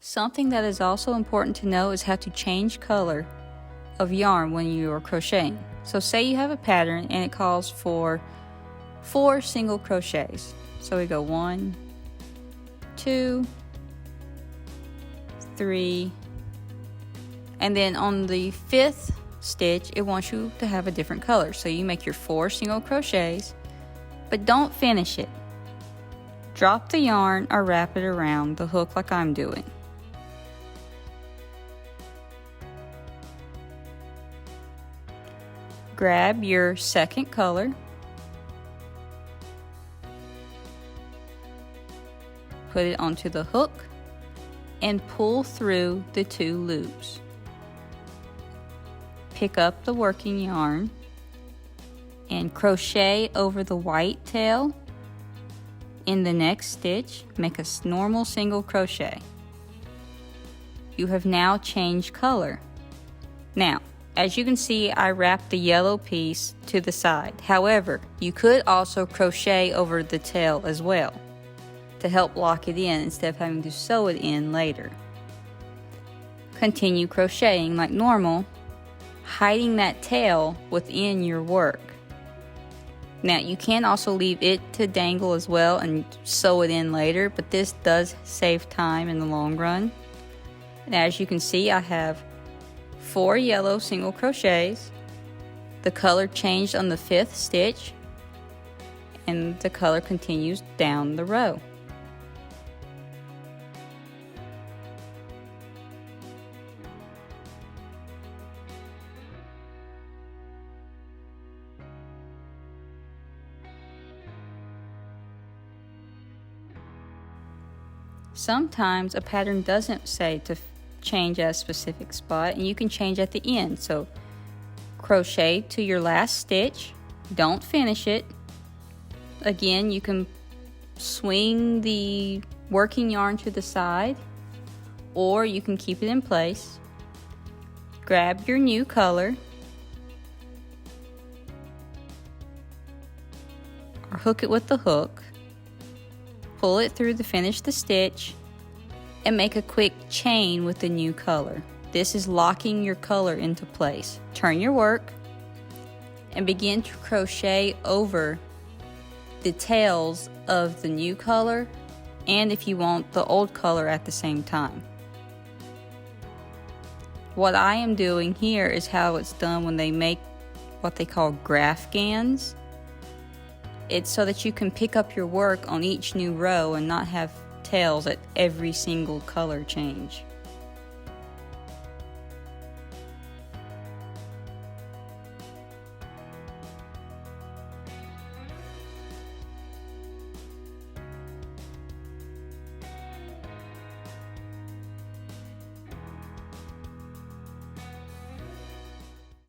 Something that is also important to know is how to change color of yarn when you are crocheting. So say you have a pattern and it calls for 4 single crochets. So we go 1, 2, 3, and then on the 5th stitch it wants you to have a different color. So you make your 4 single crochets, but don't finish it. Drop the yarn or wrap it around the hook like I'm doing. Grab your second color, put it onto the hook, and pull through the 2 loops. Pick up the working yarn and crochet over the white tail. In the next stitch, make a normal single crochet. You have now changed color. Now, as you can see, I wrapped the yellow piece to the side. However, you could also crochet over the tail as well to help lock it in instead of having to sew it in later. Continue crocheting like normal, hiding that tail within your work. Now, you can also leave it to dangle as well and sew it in later, but this does save time in the long run. And as you can see, I have 4 yellow single crochets. The color changed on the 5th stitch, and the color continues down the row. Sometimes a pattern doesn't say to change at a specific spot, and you can change at the end. So crochet to your last stitch, don't finish it. Again, you can swing the working yarn to the side, or you can keep it in place. Grab your new color or hook it with the hook, pull it through to finish the stitch, and make a quick chain with the new color. This is locking your color into place. Turn your work and begin to crochet over the tails of the new color, and if you want, the old color at the same time. What I am doing here is how it's done when they make what they call graph gans. It's so that you can pick up your work on each new row and not have tails at every single color change.